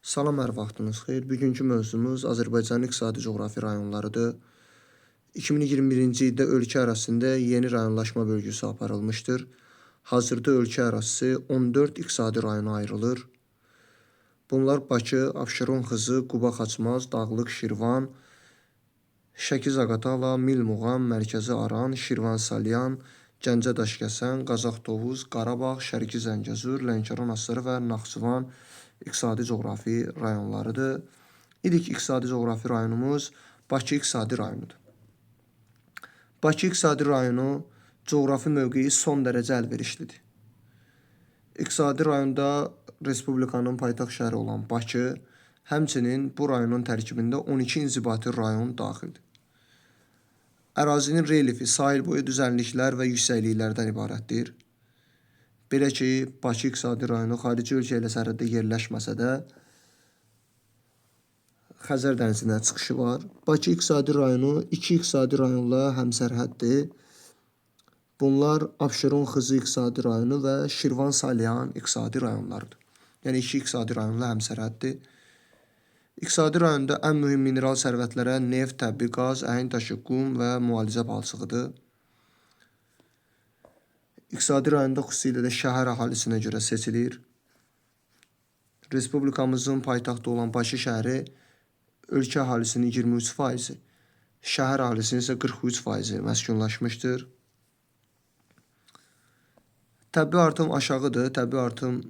Salam, hər vaxtınız xeyir. Bugünkü mövzumuz Azərbaycanın iqtisadi coğrafi rayonlarıdır. 2021-ci ildə ölkə ərazisində yeni rayonlaşma bölgüsü aparılmışdır. Hazırda ölkə ərazisi 14 iqtisadi rayona ayrılır. Bunlar Bakı, Abşeron, Xızı, Quba, Xaçmaz, Dağlıq, Şirvan, Şəki-Zaqatala, Milmuğam, Mərkəzi Aran, Şirvan, Salyan, Gəncə, Daşkəsən, Qazax, Tovuz, Qarabağ, Şərqi Zəngəzur, Lənkəran, Astara və Naxçıvan iqtisadi coğrafi rayonlarıdır. İlk iqtisadi coğrafi rayonumuz Bakı iqtisadi rayonudur. Bakı iqtisadi rayonu coğrafi mövqeyi son dərəcə əlverişlidir. İqtisadi rayonda Respublikanın paytaxt şəhəri olan Bakı, həmçinin bu rayonun tərkibində 12 inzibati rayon daxildir. Ərazinin relyefi sahil boyu düzənliklər və yüksəkliklərdən ibarətdir. Belə ki, Bakı iqtisadi rayonu xarici ölkə ilə sərhəddə yerləşməsə də, Xəzər dənizinə çıxışı var. Bakı iqtisadi rayonu iki iqtisadi rayonla həmsərhəddir. Bunlar Abşeron, Xızı iqtisadi rayonu və Şirvan, Salyan iqtisadi rayonlarıdır. Yəni iki iqtisadi rayonla həmsərhəddir. İqtisadi rayonda ən mühüm mineral sərvətlərə neft, təbii qaz, əhəng daşı, qum və müalicə palçığıdır. İqtisadi rayonda xüsusilə də şəhər əhalisinə görə seçilir. Respublikamızın paytaxtı olan Bakı şəhəri ölkə əhalisinin 23%, şəhər əhalisinin isə 43% məskunlaşmışdır. Təbii artım aşağıdır. Təbii artım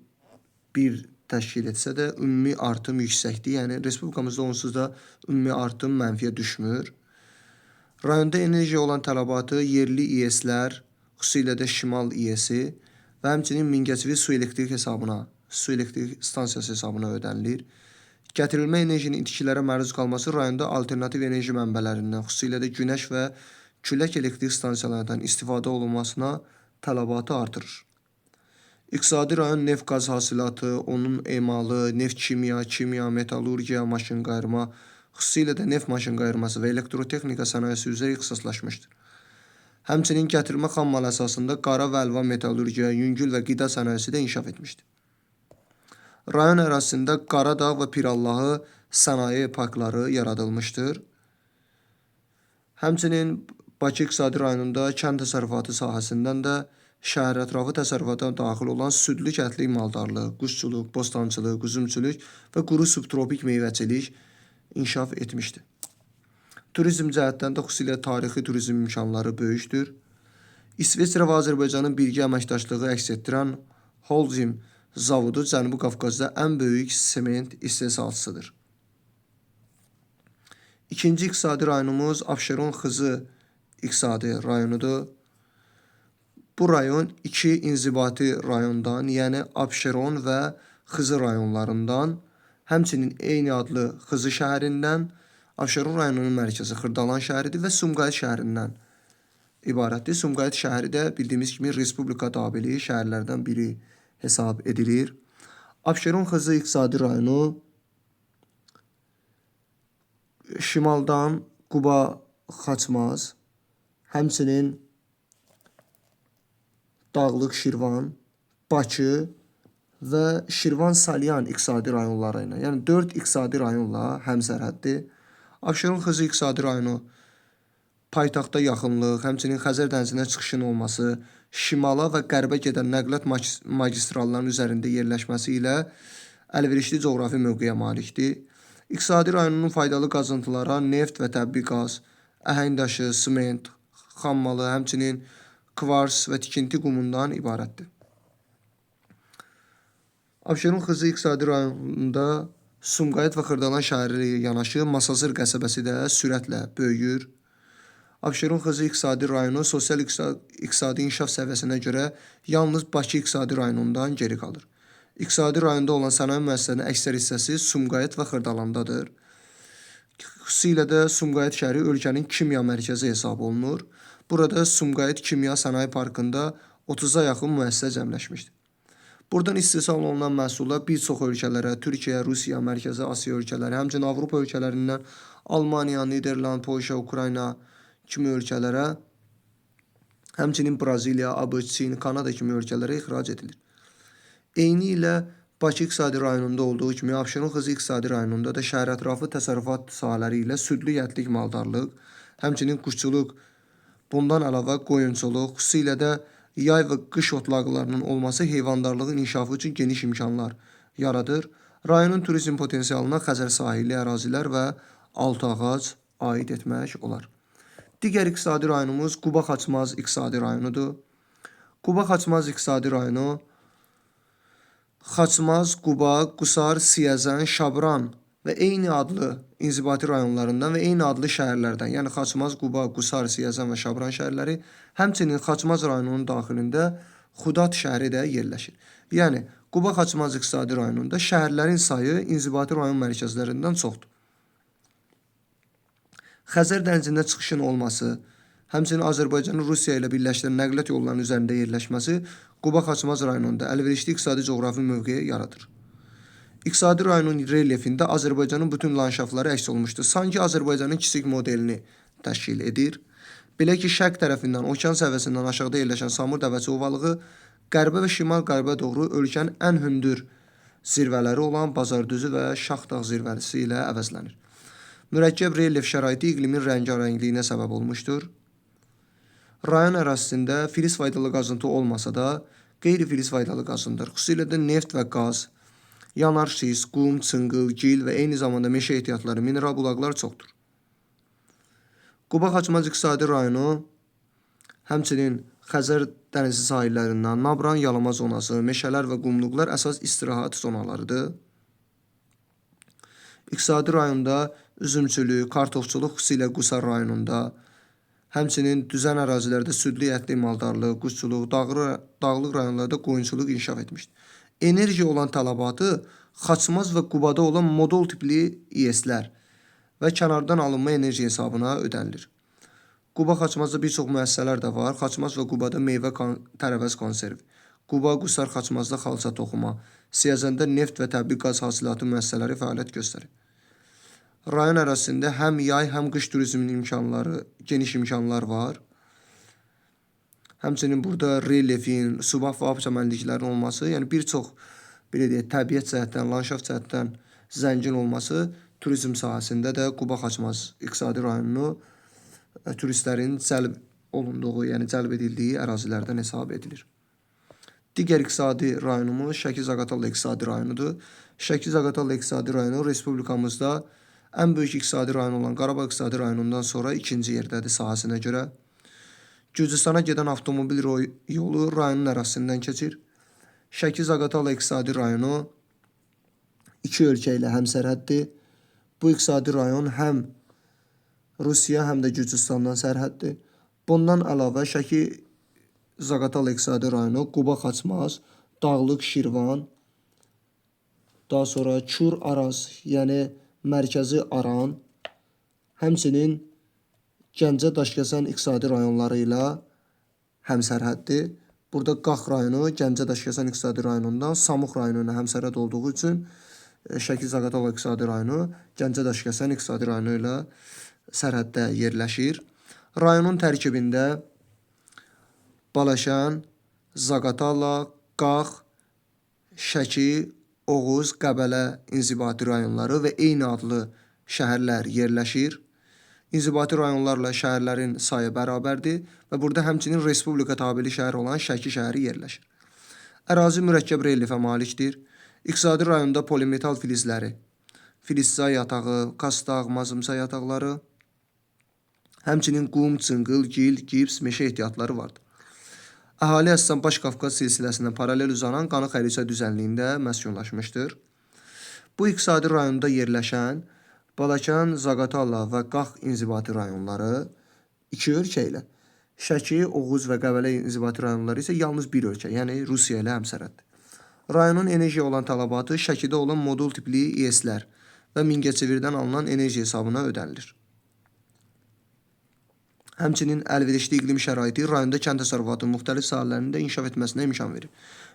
1 təşkil etsə də ümumi artım yüksəkdir. Yəni respublikamızda onsuz da ümumi artım mənfiyə düşmür. Rayonda enerjiyə olan tələbatı yerli İES-lər, xüsusilə də Şimal İES-i və həmçinin Mingəçevir su elektrik stansiyası hesabına ödənilir. Gətirilmə enerjinin itkilərə məruz qalması rayonda alternativ enerji mənbələrindən, xüsusilə də günəş və külək elektrik stansiyalarından istifadə olunmasına tələbatı artırır. İqtisadi rayon neft qaz hasilatı, onun emalı, neft kimya, metallurgiya, maşınqayırma, xüsusilə də neft maşınqayırması və elektrotexnika sənayesi üzrə ixtisaslaşmışdır. Həmçinin gətirilmə xammal əsasında qara və əlvan metallurgiya, yüngül və qida sənayesi də inkişaf etmişdir. Rayon ərazisində Qaradağ və Pirallahı sənaye parkları yaradılmışdır. Həmçinin Bakı iqtisadi rayonunda kənd təsərrüfatı sahəsindən də şəhər ətrafı təsərrüfata daxil olan südlük, ətlik maldarlıq, quşçuluq, bostançılıq, üzümçülük və quru subtropik meyvəçilik inkişaf etmişdir. Turizm cəhətdən də xüsusilə tarixi turizm imkanları böyükdür. İsveçrə və Azərbaycanın birgə əməkdaşlığı əks etdirən Holcim zavodu Cənubi Qafqazda ən böyük sement istehsalçısıdır. İkinci iqtisadi rayonumuz Abşeron-Xızı iqtisadi rayonudur. Bu rayon iki inzibati rayondan, yəni Abşeron və Xızı rayonlarından, həmçinin eyni adlı Xızı şəhərindən, Abşeron rayonunun mərkəzi Xırdalan şəhəridir və Sumqayıt şəhərindən ibarətdir. Sumqayıt şəhəri də bildiyimiz kimi Respublika dabili şəhərlərdən biri hesab edilir. Abşeron-Xızı iqtisadi rayonu şimaldan Quba, Xaçmaz, həmçinin Dağlıq, Şirvan, Bakı və Şirvan, Salyan iqtisadi rayonları ilə, yəni 4 iqtisadi rayonla həmsərhəddir. Abşeron-Xızı iqtisadi rayonu paytaxta yaxınlıq, həmçinin Xəzər dənizinə çıxışın olması, şimala və qərbə gedən nəqliyyat magistrallarının üzərində yerləşməsi ilə əlverişli coğrafi mövqeyə malikdir. İqtisadi rayonunun faydalı qazıntılara neft və təbii qaz, əhəng daşı, sement, xammalı, həmçinin kvars və tikinti qumundan ibarətdir. Abşeron-Xızı iqtisadi rayonunda Sumqayıt və Xırdalan şəhəri yanaşı Masazır qəsəbəsi də sürətlə böyüyür. Abşeron-Xızı iqtisadi rayonu sosial-iqtisadi inkişaf səviyyəsinə görə yalnız Bakı iqtisadi rayonundan geri qalır. İqtisadi rayonda olan sənaye müəssisələrinin əksər hissəsi Sumqayıt və Xırdalandadır. Xüsusilə də Sumqayıt şəhəri ölkənin kimya mərkəzi hesab olunur. Burada Sumqayıt Kimya Sənaye Parkında 30-a yaxın müəssisə cəmləşmişdir. Buradan istehsal olunan məhsullar bir çox ölkələrə, Türkiyə, Rusiya, Mərkəzi Asiya ölkələri, həmçinin Avropa ölkələrindən Almaniya, Niderland, Polşa, Ukrayna kimi ölkələrə, həmçinin Braziliya, ABŞ, Çin, Kanada kimi ölkələrə ixrac edilir. Eyni ilə Bakı iqtisadi rayonunda olduğu kimi Abşeron Xızı iqtisadi rayonunda da şəhər ətrafı təsərrüfat sahələri ilə südlü ətlik maldarlıq, həmçinin quşçuluq, bundan əlavə qoyunçuluq, xüsusilə də yay və qış otlaqlarının olması heyvandarlığın inkişafı üçün geniş imkanlar yaradır. Rayonun turizm potensialına Xəzər sahili ərazilər və Altıağac aid etmək olar. Digər iqtisadi rayonumuz Quba-Xaçmaz iqtisadi rayonudur. Quba-Xaçmaz iqtisadi rayonu Xaçmaz, Quba, Qusar, Siyəzən, Şabran və eyni adlı inzibati rayonlarından və eyni adlı şəhərlərdən, yəni Xaçmaz, Quba, Qusar, Siyəzən və Şabran şəhərləri, həmçinin Xaçmaz rayonunun daxilində Xudat şəhəri də yerləşir. Yəni, Quba-Xaçmaz iqtisadi rayonunda şəhərlərin sayı inzibati rayon mərkəzlərindən çoxdur. Xəzər dənizində çıxışın olması, həmçinin Azərbaycanın Rusiya ilə birləşdirən nəqliyyat yollarının üzərində yerləşməsi Quba-Xaçmaz rayonunda əlverişli iqtisadi coğrafi mövqe yaradır. İqtisadi rayonun relyefində Azərbaycanın bütün landşaftları əks olunmuşdur. Sanki Azərbaycanın kiçik modelini təşkil edir. Belə ki, şərq tərəfindən okean səviyyəsindən aşağıda yerləşən Samur Dəvəçi ovalığı qərbə və şimal-qərbə doğru ölkənin ən hündür zirvələri olan Bazardüzü və Şaxdağ zirvəsi ilə əvəzlənir. Mürəkkəb relyef şəraiti iqlimin rəngarəngliyinə səbəb olmuşdur. Rayon ərazisində filiz faydalı qazıntı olmasa da, qeyri-filiz faydalı qazıntıdır. Xüsusilə də neft və qaz, yanar şis, qum, çınqıl, gil və eyni zamanda meşə ehtiyatları, mineral bulaqlar çoxdur. Quba-Xaçmaz iqtisadi rayonu həmçinin Xəzər dənizi sahillərindən Nabran yalama zonası, meşələr və qumluqlar əsas istirahət zonalarıdır. İqtisadi rayonda üzümçülük, kartofçuluq xüsusilə Qusar rayonunda, həmçinin düzən ərazilərdə südlü ətli maldarlıq, quşçuluq, dağlıq rayonlarda qoyunçuluq inkişaf etmişdir. Enerji olan tələbatı Xaçmaz və Qubada olan modul tipli İES-lər və kənardan alınma enerji hesabına ödənilir. Quba-Xaçmazda bir çox müəssisələr də var. Xaçmaz və Qubada meyvə tərəvəz konserv, Quba, Qusar, Xaçmazda xalça toxuma, Siyəzəndə neft və təbii qaz hasilatı müəssisələri fəaliyyət göstərir. Rayon ərazisində həm yay, həm qış turizminin imkanları, geniş imkanlar var. Həmçinin burada relyefin, subaf və çəmənliklərin olması, yəni bir çox belə deyək, təbiət cəhətdən, landşaft cəhətdən zəngin olması turizm sahəsində də Quba-Xaçmaz iqtisadi rayonunu turistlərin cəlb olunduğu, yəni cəlb edildiyi ərazilərdən hesab edilir. Digər iqtisadi rayonumuz Şəki-Zaqatala iqtisadi rayonudur. Şəki-Zaqatala iqtisadi rayonu Respublikamızda ən böyük iqtisadi rayon olan Qarabağ iqtisadi rayonundan sonra ikinci yerdədir sahəsinə görə. Gürcüstana gedən avtomobil yolu rayonun ərazisindən keçir. Şəki-Zaqatala iqtisadi rayonu iki ölkə ilə həmsərhəddir. Bu iqtisadi rayon həm Rusiya, həm də Gürcüstandan sərhəddir. Bundan əlavə Şəki-Zaqatala iqtisadi rayonu Quba-Xaçmaz, Dağlıq Şirvan, daha sonra Kür-Araz, yəni Mərkəzi Aran, həmçinin Gəncə-Daşkəsən iqtisadi rayonları ilə həmsərhəddir. Burada Qax rayonu Gəncə-Daşkəsən iqtisadi rayonundan Samux rayonuna həmsərhəd olduğu üçün Şəki-Zaqatala iqtisadi rayonu Gəncə-Daşkəsən iqtisadi rayonu ilə sərhəddə yerləşir. Rayonun tərkibində Balaşən, Zaqatala, Qax, Şəki, Oğuz, Qəbələ inzibati rayonları və eyni adlı şəhərlər yerləşir. İnzibati rayonlarla şəhərlərin sayı bərabərdir və burada həmçinin Respublika tabeli şəhər olan Şəki şəhəri yerləşir. Ərazi mürəkkəb relyefə malikdir. İqtisadi rayonda polimetal filizləri, filizsa yatağı, kastaq, mazımsa yataqları, həmçinin qum, çınqıl, gil, gips, meşə ehtiyatları vardır. Əhali əsasən Baş Qafqaz silsiləsinə paralel uzanan Qanı-Xəriçə düzənliyində məskunlaşmışdır. Bu iqtisadi rayonda yerləşən Balakən, Zaqatala və Qax inzibati rayonları iki ölkə ilə, Şəki, Oğuz və Qəbələ inzibati rayonları isə yalnız bir ölkə, yəni Rusiya ilə həmsərhəddir. Rayonun enerjiyə olan tələbatı Şəkidə olan modul tipli İES-lər və Mingəçevirdən alınan enerji hesabına ödənilir. Həmçinin əlverişli iqlim şəraiti rayonda kənd təsərrüfatının müxtəlif sahələrində inkişaf etməsinə imkan verir.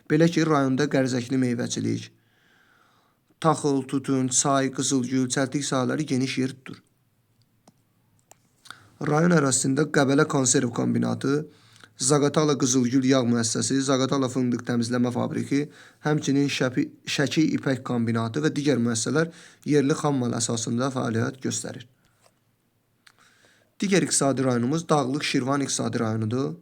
Belə ki, rayonda qərzəkli meyvəçilik, taxıl, tütün, çay, qızılgül, çəltik sahələri geniş yer tutur. Rayon ərazisində Qəbələ konserv kombinatı, Zaqatala Qızılgül yağ müəssisəsi, Zaqatala fındıq təmizləmə fabriki, həmçinin Şəki ipək kombinatı və digər müəssisələr yerli xammal əsasında fəaliyyət göstərir. Digər iqtisadi rayonumuz Dağlıq Şirvan iqtisadi rayonudur.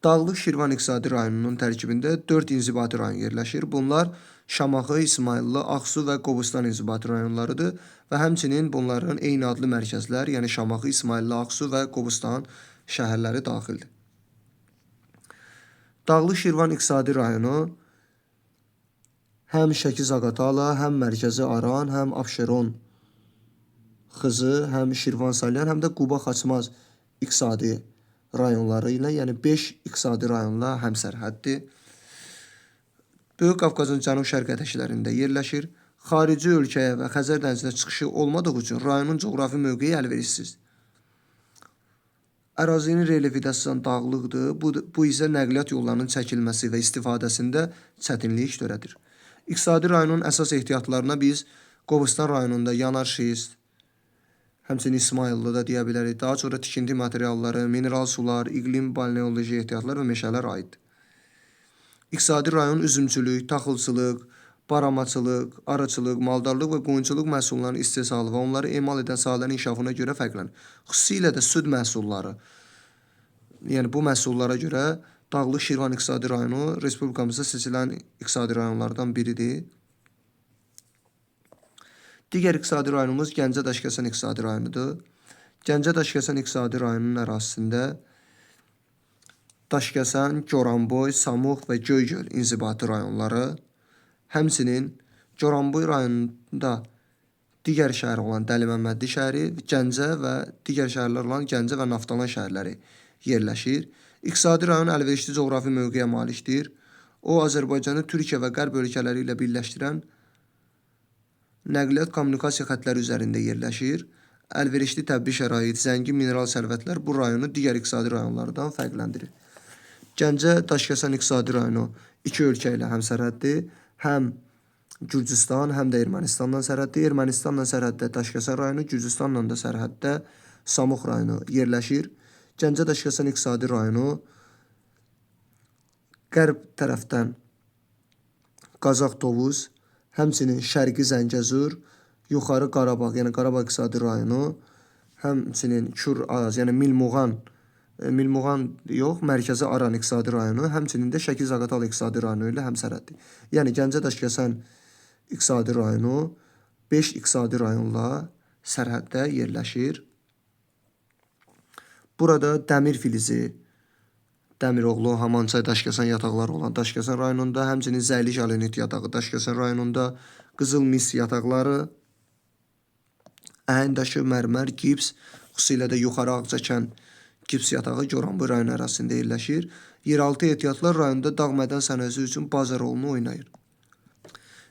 Dağlıq Şirvan iqtisadi rayonunun tərkibində 4 inzibati rayon yerləşir. Bunlar Şamaxı, İsmayıllı, Ağsu və Qobustan inzibati rayonlarıdır və həmçinin bunların eyni adlı mərkəzlər, yəni Şamaxı, İsmayıllı, Ağsu və Qobustan şəhərləri daxildir. Dağlıq Şirvan iqtisadi rayonu həm Şəki-Zaqatala, həm Mərkəzi Aran, həm Abşeron Xızı, həm Şirvan Salyan, həm də Quba-Xaçmaz iqtisadi rayonları ilə, yəni 5 iqtisadi rayonla həmsərhəddir. Böyük Qafqazın cənub-şərq ətəklərində yerləşir. Xarici ölkəyə və Xəzər dənizinə çıxışı olmadığı üçün rayonun coğrafi mövqeyi əlverişsiz. Ərazinin relyefi əsasən dağlıqdır. Bu isə nəqliyyat yollarının çəkilməsi və istifadəsində çətinlik törədir. İqtisadi rayonun əsas ehtiyatlarına biz Qobustan rayonunda yanar şist, həmçinin İsmayıllıda deyə bilərik. Daha sonra tikinti materialları, mineral sular, iqlim balneoloji ehtiyatlar və meşələr aiddir. İqtisadi rayon üzümçülük, taxılçılıq, baramaçılıq, arıçılıq, maldarlıq və qoyunçuluq məhsullarının istehsalı və onları emal edən sahələrin inkişafına görə fərqlənir. Xüsusilə də süd məhsulları, yəni bu məhsullara görə Dağlıq Şirvan iqtisadi rayonu Respublikamızda seçilən iqtisadi rayonlardan biridir. Digər iqtisadi rayonumuz Gəncə Daşkəsən iqtisadi rayonudur. Gəncə Daşkəsən iqtisadi rayonunun ərazisində Daşkəsən, Goranboy, Samux və Göygöl inzibati rayonları, həmçinin Goranboy rayonunda digər şəhər olan Dəliməmmədli şəhəri, Gəncə və digər şəhərlər olan Gəncə və Naftalan şəhərləri yerləşir. İqtisadi rayon əlverişli coğrafi mövqeyə malikdir. O, Azərbaycanı Türkiyə və Qərb ölkələri ilə birləşdirən nəqliyyat kommunikasiya xətləri üzərində yerləşir. Əlverişli təbii şərait, zəngin mineral sərvətlər bu rayonu digər iqtisadi rayonlardan fərqləndirir. Gəncə Daşkəsən iqtisadi rayonu iki ölkə ilə həmsərhəddir. Həm Gürcüstan, həm də Ermənistanla sərhəddir. Ermənistanla sərhəddə Daşkəsən rayonu, Gürcüstanla da sərhəddə Samux rayonu yerləşir. Gəncə Daşkəsən iqtisadi rayonu qərb tərəfdən Qazax Tovuz, həmçinin Şərqi Zəngəzur, yuxarı Qarabağ, yəni Qarabağ iqtisadi rayonu, həmçinin Kür-Araz, yəni Milmuğan yox, Mərkəzi Aran iqtisadi rayonu, həmçinin də Şəki-Zaqatala iqtisadi rayonu ilə həmsərhəddir. Yəni Gəncə Daşkəsən iqtisadi rayonu 5 iqtisadi rayonla sərhəddə yerləşir. Burada Dəmir Filizi, Dəmiroğlu, Hamançay, Daşkəsən yataqları olan Daşkəsən rayonunda, həmçinin Zəylik Alenit yatağı Daşkəsən rayonunda, Qızıl Mis yataqları, Əhəndaşı, Mərmər, Gips, xüsusilə də Yuxarı Ağcakən Gips yatağı Goranboy rayonu ərazisində yerləşir. Yeraltı ehtiyatlar rayonda dağ mədən sənayesi üçün bazar rolunu oynayır.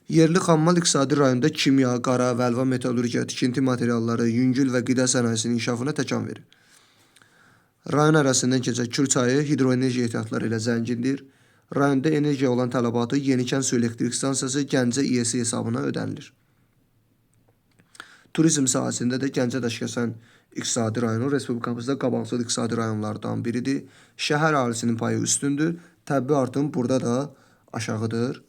Yerli xammal iqtisadi rayonda kimya, qara, vəlva metallurgiya, tikinti materialları, yüngül və qida sənayesinin inkişafına təkan verir. Rayon ərazisindən keçən Kür çayı hidroenerji ehtiyatları ilə zəngindir. Rayonda energiya olan tələbatı Yenikən su elektrik stansiyası Gəncə İES hesabına ödənilir. Turizm sahəsində də Gəncə Daşkəsən iqtisadi rayonu Respublikamızda qabaqcıl iqtisadi rayonlardan biridir. Şəhər əhalisinin payı üstündür. Təbii artım burada da aşağıdır.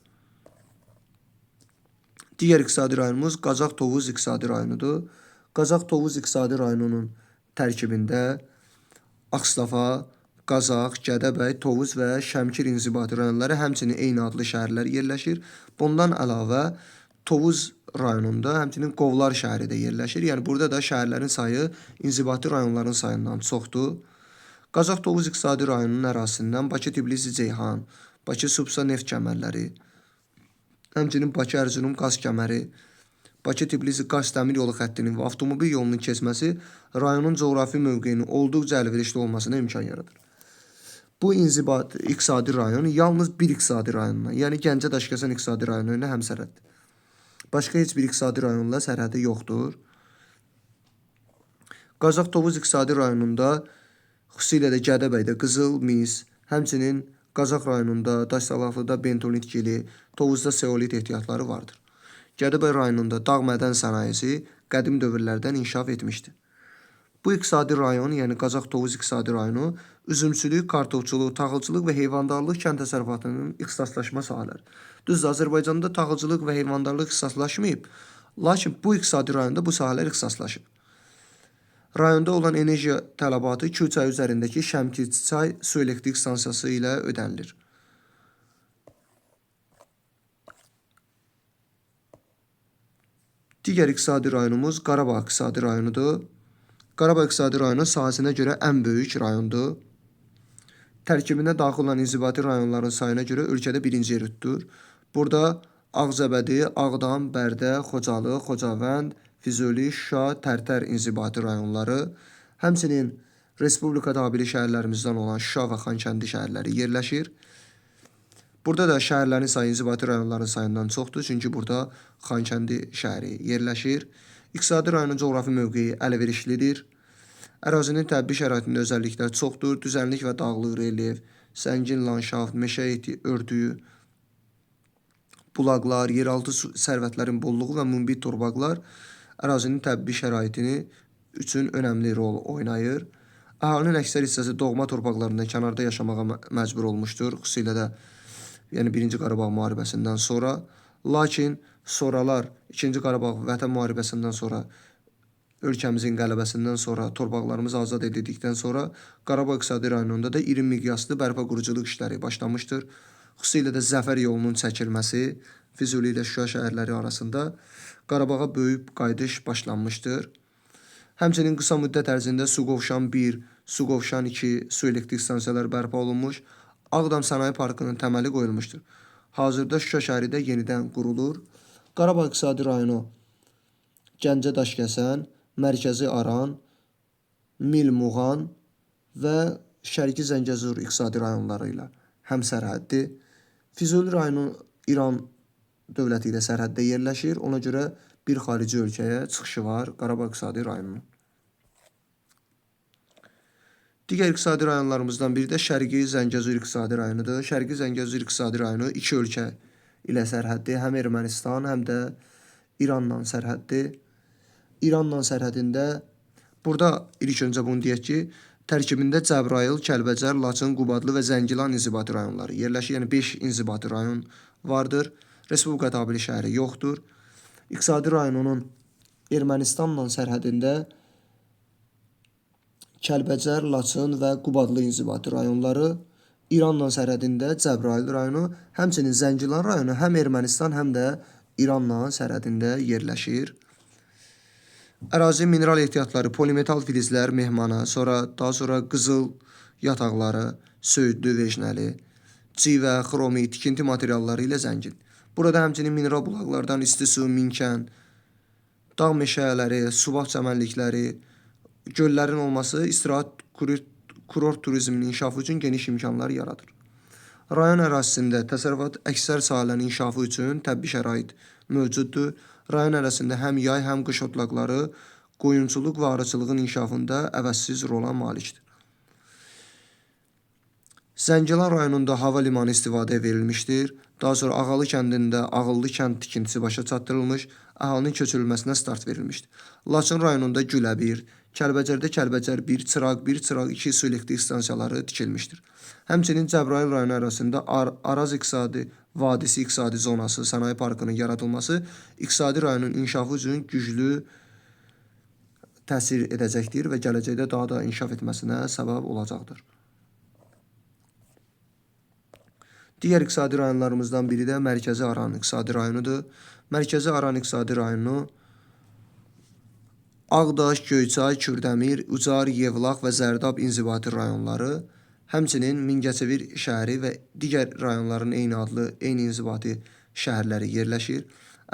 Digər iqtisadi rayonumuz Qazax Tovuz iqtisadi rayonudur. Qazax Tovuz iqtisadi rayonunun tərkibində Ağstafa, Qazax, Gədəbəy, Tovuz və Şəmkir inzibati rayonları, həmçinin eyni adlı şəhərlər yerləşir. Bundan əlavə Tovuz rayonunda həmçinin Qovlar şəhəri də yerləşir. Yəni burada da şəhərlərin sayı inzibati rayonların sayından çoxdur. Qazax Tovuz iqtisadi rayonunun ərazisindən Bakı Tbilisi Ceyhan, Bakı Subsa neft kəmərləri, həmçinin Bakı Ərzurum qaz kəməri, Bakı Tbilisi qaz dəmir yolu xəttinin və avtomobil yolunun keçməsi rayonun coğrafi mövqeyinin olduqca əlverişli olmasına imkan yaradır. Bu inzibati iqtisadi rayon yalnız bir iqtisadi rayonuna, yəni Gəncə Daşkəsən iqtisadi rayonu ilə həmsərhəddir. Başqa heç bir iqtisadi rayonla sərhədi yoxdur. Qazax Tovuz iqtisadi rayonunda, xüsusilə də Gədəbəydə Qızıl Mis, həmçinin Qazax rayonunda Daşsalaflıda bentonit gili, Tovuzda seolit ehtiyatları vardır. Gədəbəy rayonunda dağ mədən sənayesi qədim dövrlərdən inkişaf etmişdir. Bu iqtisadi rayon, yəni Qazax-Tovuz iqtisadi rayonu üzümçülük, kartofçuluq, taxılçılıq və heyvandarlıq kənd təsərrüfatının ixtisaslaşma sahələri. Düzdür, Azərbaycanda taxılçılıq və heyvandarlıq ixtisaslaşmayıb, lakin bu iqtisadi rayonda bu sahələr ixtisaslaşıb. Rayonda olan enerji tələbatı Kür çayı üzərindəki Şəmkir-Çay su elektrik stansiyası ilə ödənilir. Digər iqtisadi rayonumuz Qarabağ iqtisadi rayonudur. Qarabağ iqtisadi rayonu sahəsinə görə ən böyük rayondur. Tərkibinə daxil olan inzibati rayonların sayına görə ölkədə birinci yeri tutur. Burada Ağcabədi, Ağdam, Bərdə, Xocalı, Xocavənd, Füzuli, Şuşa, Tərtər inzibati rayonları, həmçinin Respublika tabeli şəhərlərimizdən olan Şuşa və Xankəndi şəhərləri yerləşir. Burada da şəhərlərin sayı inzibati rayonların sayından çoxdur, çünki burada Xankəndi şəhəri yerləşir. İqtisadi rayonun coğrafi mövqeyi əlverişlidir. Ərazinin təbii şəraitində özəlliklər çoxdur. Düzənlik və dağlıq relyef, səngin landşaft, meşə örtüyü, bulaqlar, yeraltı sərvətlərin bolluğu və münbit torpaqlar ərazinin təbii şəraitini üçün önəmli rol oynayır. Əhalinin əksər hissəsi doğma torpaqlarında kənarda yaşamağa məcbur olmuşdur, xüsusilə də yəni 1-ci Qarabağ müharibəsindən sonra. Lakin sonralar 2-ci Qarabağ Vətən müharibəsindən sonra, ölkəmizin qələbəsindən sonra, torpaqlarımız azad edildikdən sonra Qarabağ iqtisadi rayonunda da iri miqyaslı bərpa quruculuq işləri başlamışdır. Xüsusilə də Zəfər yolunun çəkilməsi Füzuli ilə Şuşa şəhərləri arasında Qarabağa böyük qayıdış başlanmışdır. Həmçinin qısa müddət ərzində Suqovuşan 1, Suqovuşan 2 su elektrik stansiyaları bərpa olunmuş, Ağdam Sənaye Parkının təməli qoyulmuşdur. Hazırda Şuşa şəhəri də yenidən qurulur. Qarabağ iqtisadi rayonu Gəncə Daşkəsən, Mərkəzi Aran, Mil Muğan və Şərqi Zəngəzur iqtisadi rayonları ilə həmsərhəddir. Füzuli rayonu İran dövləti ilə sərhəddə yerləşir. Ona görə bir xarici ölkəyə çıxışı var Qarabağ iqtisadi rayonunun. Digər iqtisadi rayonlarımızdan biri də Şərqi Zəngəzur iqtisadi rayonudur. Şərqi Zəngəzur iqtisadi rayonu iki ölkə ilə sərhəddir. Həm Ermənistan, həm də İranla sərhəddir. İranla sərhədində, burada ilk öncə bunu deyək ki, tərkibində Cəbrayıl, Kəlbəcər, Laçın, Qubadlı və Zəngilan inzibati rayonları yerləşir. Yəni 5 inzibati rayon vardır. Respublika tabeli şəhəri yoxdur. İqtisadi rayonunun Ermənistanla sərhədində Kəlbəcər, Laçın və Qubadlı inzibati rayonları, İranla sərhədində Cəbrayıl rayonu, həmçinin Zəngilan rayonu həm Ermənistan, həm də İranla sərhədində yerləşir. Ərazi mineral ehtiyatları, polimetal filizlər, mehmana, daha sonra qızıl yataqları, söyüdlü, vejnəli, civə, xromi, tikinti materialları ilə zəngin. Burada həmçinin mineral bulaqlardan isti su, minkən, dağ meşələri, subaq çəmənlikləri, göllərin olması istirahət kurort turizminin inkişafı üçün geniş imkanlar yaradır. Rayon ərazisində təsərrüfat əksər sahələrin inkişafı üçün təbii şərait mövcuddur. Rayon ərazisində həm yay, həm qış otlaqları, qoyunçuluq və arıçılığın inkişafında əvəzsiz rola malikdir. Zəngilan rayonunda hava limanı istifadəyə verilmişdir. Daha sonra Ağalı kəndində ağıllı kənd tikintisi başa çatdırılmış, əhalinin köçürülməsinə start verilmişdir. Laçın rayonunda Gülə 1, Kəlbəcərdə Kəlbəcər 1, Çıraq 1, Çıraq 2 su elektrik stansiyaları tikilmişdir. Həmçinin Cəbrayıl rayonu arasında Araz iqtisadi vadisi iqtisadi zonası, sənaye parkının yaradılması iqtisadi rayonun inkişafı üçün güclü təsir edəcəkdir və gələcəkdə daha da inkişaf etməsinə səbəb olacaqdır. Digər iqtisadi rayonlarımızdan biri də Mərkəzi Aran iqtisadi rayonudur. Mərkəzi Aran iqtisadi rayonu Ağdaş, Göyçay, Kürdəmir, Ucar, Yevlax və Zərdab inzibati rayonları, həmçinin Mingəçevir şəhəri və digər rayonların eyni adlı, eyni inzibati şəhərləri yerləşir.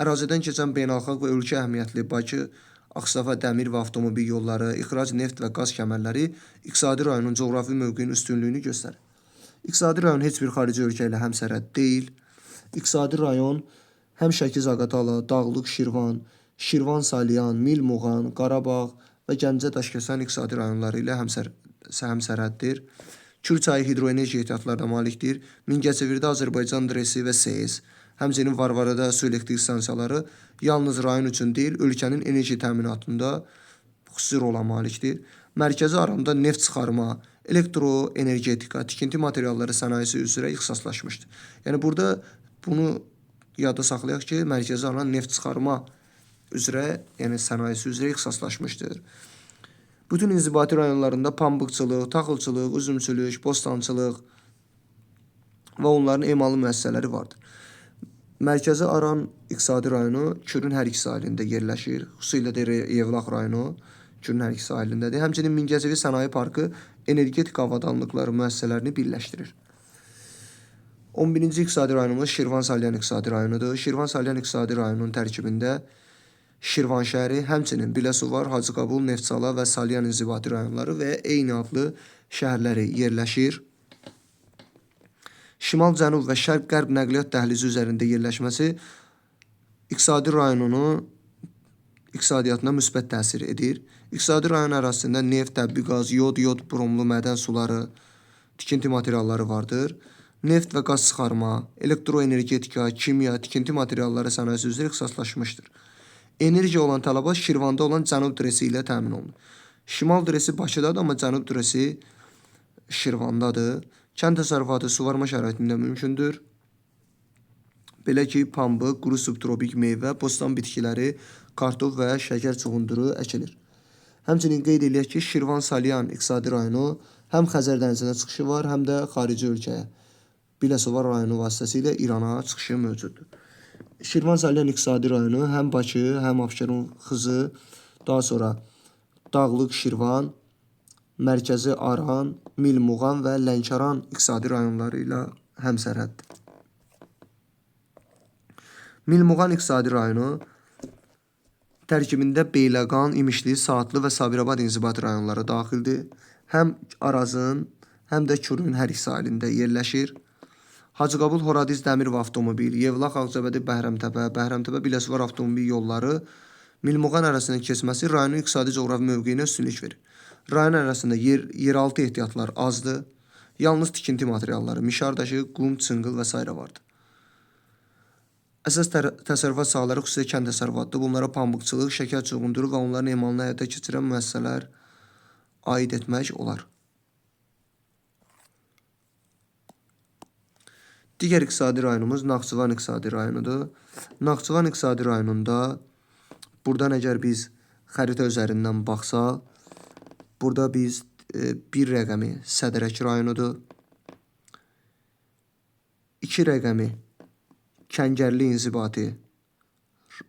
Ərazidən keçən beynəlxalq və ölkə əhəmiyyətli Bakı, Ağstafa dəmir və avtomobil yolları, ixrac neft və qaz kəmərləri iqtisadi rayonun coğrafi mövqeyinin üstünlüyünü göstərir. İqtisadi rayon heç bir xarici ölkə ilə həmsərhəd deyil. İqtisadi rayon həm Şəki-Zaqatala, Dağlıq Şirvan, Şirvan Salyan, Mil Muğan, Qarabağ və Gəncə Daşkəsən iqtisadi rayonları ilə həmsərhəddir. Kür çayı hidroenerji ehtiyatlarına malikdir. Mingəçevirdə Azərbaycan Dresi və SES, həmçinin Varvarada su elektrik stansiyaları yalnız rayon üçün deyil, ölkənin enerji təminatında xüsusi rola malikdir. Mərkəzi Aramda neft çıxarma, elektroenergetika, tikinti materialları sənayesi üzrə ixtisaslaşmışdır. Yəni burada bunu yadda saxlayaq ki, Mərkəzi Aran neft çıxarma üzrə, yəni sənayesi üzrə ixtisaslaşmışdır. Bütün inzibati rayonlarında pambıqçılıq, taxılçılıq, üzümçülük, bostançılıq və onların emalı müəssisələri vardır. Mərkəzi Aran iqtisadi rayonu Kürün hər iki sahilində yerləşir. Xüsusilə də Yevlax rayonu Kürün hər iki sahilindədir. Həmçinin Mingəçevir Sənaye Parkı energetik avadanlıqları müəssisələrini birləşdirir. 11-ci iqtisadi rayonumuz Şirvan-Salyan iqtisadi rayonudur. Şirvan-Salyan iqtisadi rayonunun tərkibində Şirvan şəhəri, həmçinin Biləsuvar, Hacıqabul, Neftçala və Salyan inzibati rayonları və eyni adlı şəhərləri yerləşir. Şimal, Cənub və Şərq-Qərb nəqliyyat dəhlizi üzərində yerləşməsi iqtisadi rayonunun iqtisadiyyatına müsbət təsir edir. İqtisadi rayon ərazisində neft, təbii qaz, yod bromlu mədən suları, tikinti materialları vardır. Neft və qaz çıxarma, elektroenergetika, kimya, tikinti materialları sənayesi üzrə ixtisaslaşmışdır. Enerji olan tələbat Şirvanda olan cənub diresi ilə təmin olunur. Şimal diresi Bakıdadır, amma cənub diresi Şirvandadır. Kənd təsərrüfatı suvarma şəraitində mümkündür. Belə ki, pambıq, quru subtropik meyvə, bostan bitkiləri, kartof və şəkər çuğunduru əkilir. Həmçinin qeyd edək ki, Şirvan-Salyan iqtisadi rayonu həm Xəzər dənizinə çıxışı var, həm də xarici ölkəyə, Biləsuvar rayonu vasitəsilə İrana çıxışı mövcuddur. Şirvan-Salyan iqtisadi rayonu həm Bakı, həm Abşeron, Xızı, daha sonra Dağlıq Şirvan, Mərkəzi Aran, Milmuğan və Lənkəran iqtisadi rayonları ilə həmsərhəddir. Milmuğan iqtisadi rayonu tərkibində Beyləqan, İmişli, Saatlı və Sabirabad inzibati rayonları daxildir. Həm Arazın, həm də Kürün hər iki sahilində yerləşir. Hacıqabul, Horadiz dəmir və avtomobil, Yevlax, Ağcabədi, Bəhrəmtəpə, Bəhrəmtəpə-Biləsuvar avtomobil yolları Milmuğan ərazisindən keçməsi rayonun iqtisadi coğrafi mövqeyinə üstünlük verir. Rayon ərazisində yeraltı ehtiyatlar azdır. Yalnız tikinti materialları, mişar daşı, qum, çınqıl və s. vardır. Əsas təsərrüfat sahaları xüsusilə kənd təsərrüfatıdır. Bunlara pambıqçılıq, şəkər çuğunduru və onların emalını həyata keçirən müəssisələr aid etmək olar. Digər iqtisadi rayonumuz Naxçıvan iqtisadi rayonudur. Naxçıvan iqtisadi rayonunda buradan əgər biz xəritə üzərindən baxsaq, burada biz bir rəqəmi Sədərək rayonudur. 2 rəqəmi Kəngərli inzibati,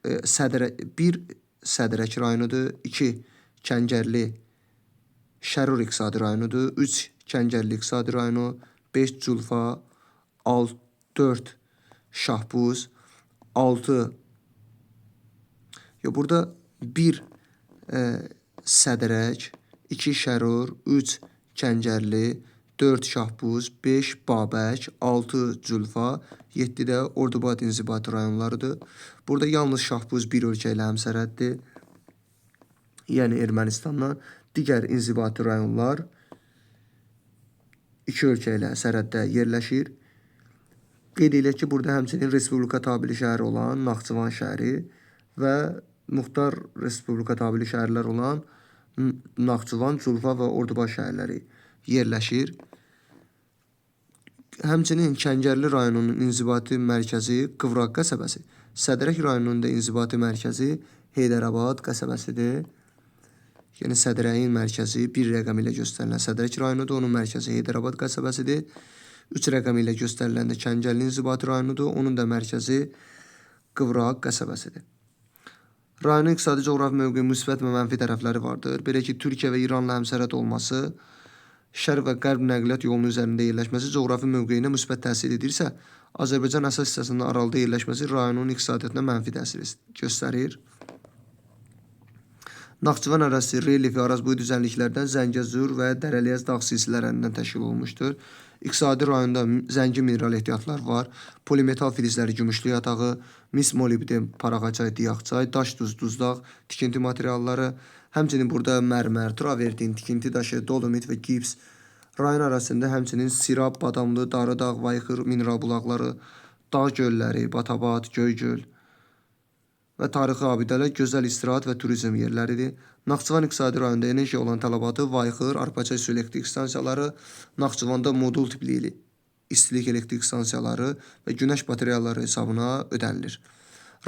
1 Sədərək rayonudur, 2 Kəngərli Şərur iqtisadi rayonudur, 3 Kəngərli iqtisadi rayonu, 5 Culfa, 4 Şahbuz, 6 burada 1 Sədərək, 2 Şərur, 3 Kəngərli, 4 Şahbuz, 5 Babək, 6 Culfa, 7 də Ordubad inzibati rayonlarıdır. Burada yalnız Şahbuz bir ölkə ilə həmsərhəddir, yəni Ermənistanla. Digər inzibati rayonlar 2 ölkə ilə sərhəddə yerləşir. Qeyd edək ki, burada həmçinin Respublika tabeli şəhəri olan Naxçıvan şəhəri və Muxtar Respublika tabeli şəhərlər olan Naxçıvan, Culfa və Ordubad şəhərləri yerləşir. Həmçinin Kəngərli rayonunun inzibati mərkəzi Qıvraq qəsəbəsi, Sədərək rayonunun da inzibati mərkəzi Heydərabad qəsəbəsidir. Yəni Sədərəyin mərkəzi 1 rəqəmi ilə göstərilən Sədərək rayonudur, onun mərkəzi Heydərabad qəsəbəsidir. 3 rəqəmi ilə göstərilən də Kəngərli inzibati rayonudur, onun da mərkəzi Qıvraq qəsəbəsidir. Rayonun iqtisadi coğrafi mövqeyi müsbət və mənfi tərəfləri vardır. Belə ki, Türkiyə və İranla həmsərhəd olması, Şərq və Qərb nəqliyyat yolunun üzərində yerləşməsi coğrafi mövqeyinə müsbət təsir edirsə, Azərbaycan əsas hissəsində aralıda yerləşməsi rayonun iqtisadiyyatına mənfi təsir göstərir. Naxçıvan ərazisi relyefi arazboyu düzənliklərdən Zəngəzur və Dərəliyəz dağ silsilərindən təşkil olunmuşdur. İqtisadi rayonda zəngin mineral ehtiyatlar var. Polimetal filizləri, gümüşlü yatağı, mis molibden, parağaçay, diyaqçay, daş duz, duzdağ, tikinti materialları, həmçinin burada mərmər, travertin, tikinti daşı, dolomit və gips. Rayon arasında həmçinin Sirab, Badamlı, Darıdağ, Vayxır mineral bulaqları, dağ gölləri, Batabat, Göygöl, və tarixi abidələr, gözəl istirahət və turizm yerləridir. Naxçıvan iqtisadi rayonunda enerji olan tələbatı Vayxır, Arpaçay su elektrik stansiyaları, Naxçıvanda modul tipli istilik elektrik stansiyaları və günəş batareyaları hesabına ödənilir.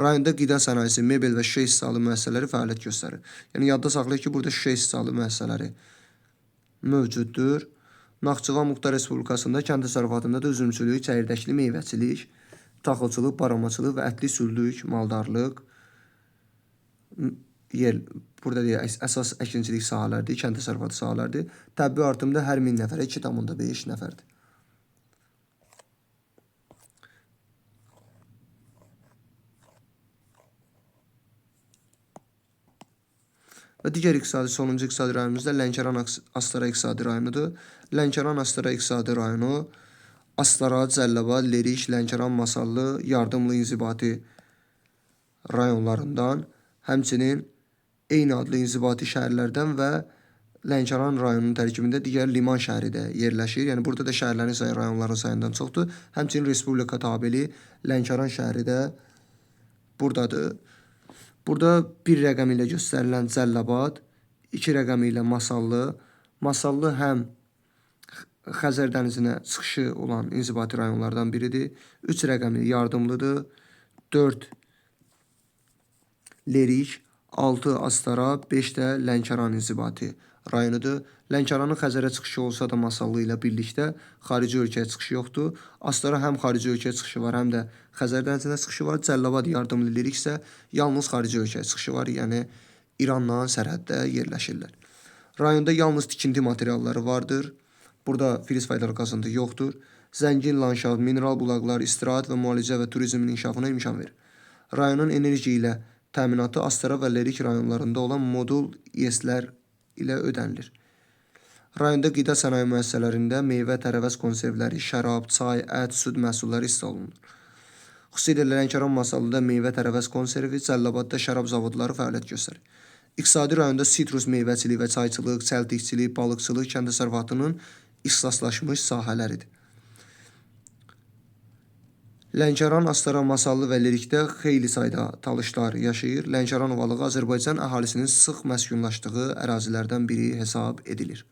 Rayonda qida sənayesi, mebel və şüşə istehsalı müəssisələri fəaliyyət göstərir. Yəni yadda saxlayaq ki, burada şüşə istehsalı müəssisələri mövcuddur. Naxçıvan Muxtar Respublikasında kənd təsərrüfatında da üzümçülük, çəyirdəkli meyvəçilik, taxılçılıq, baramaçılıq və ətli süllük, maldarlıq burada deyək, əsas əkinçilik sahələrdir, kənd təsərrüfatı sahələrdir. Təbii artımda hər 1000 nəfərə 2,5 nəfərdir. Və digər sonuncu iqtisadi rayonumuzda Lənkəran-Astara iqtisadi rayonudur. Lənkəran-Astara iqtisadi rayonu Astara, Cəlilabad, Lerik, Lənkəran, Masallı, Yardımlı, İnzibati rayonlarından, həmçinin eyni adlı inzibati şəhərlərdən və Lənkəran rayonunun tərkibində digər Liman şəhəri də yerləşir. Yəni burada da şəhərlərin sayı rayonların sayından çoxdur. Həmçinin Respublika tabeli Lənkəran şəhəri də buradadır. Burada 1 rəqəmi ilə göstərilən Cəlilabad, 2 rəqəmi ilə Masallı. Masallı həm Xəzər dənizinə çıxışı olan inzibati rayonlardan biridir. 3 rəqəmi Yardımlıdır. 4 Lerik, 6 Astara, 5 də Lənkəran inzibati rayonudur. Lənkəranın Xəzərə çıxışı olsa da Masallı ilə birlikdə xarici ölkəyə çıxışı yoxdur. Astara həm xarici ölkəyə çıxışı var, həm də Xəzər dənizinə çıxışı var. Cəlilabad, Yardımlı, Lerik isə yalnız xarici ölkəyə çıxışı var, yəni İranla sərhəddə yerləşirlər. Rayonda yalnız tikinti materialları vardır. Burada filiz faydalı qazıntı yoxdur. Zəngin landşaft, mineral bulaqlar, istirahət və müalicə və turizmin inkişafına imkan verir. Rayonun enerji ilə təminatı Astara və Lerik rayonlarında olan modul İES-lər ilə ödənilir. Rayonda qida sənaye müəssisələrində meyvə, tərəvəz konservləri, şərab, çay, ət, süd məhsulları istehsal olunur. Xüsusilə Lənkəran Masallıda meyvə, tərəvəz konservi, Cəlilabadda şərab zavodları fəaliyyət göstərir. İqtisadi rayonda sitrus meyvəçiliyi və çayçılıq, çəltikçilik, balıqçılıq, kənd təsərrüfatının ixtisaslaşmış sahələridir. Lənkəran, Astara, Masallı və Lerikdə xeyli sayda talışlar yaşayır. Lənkəran ovalığı Azərbaycan əhalisinin sıx məskunlaşdığı ərazilərdən biri hesab edilir.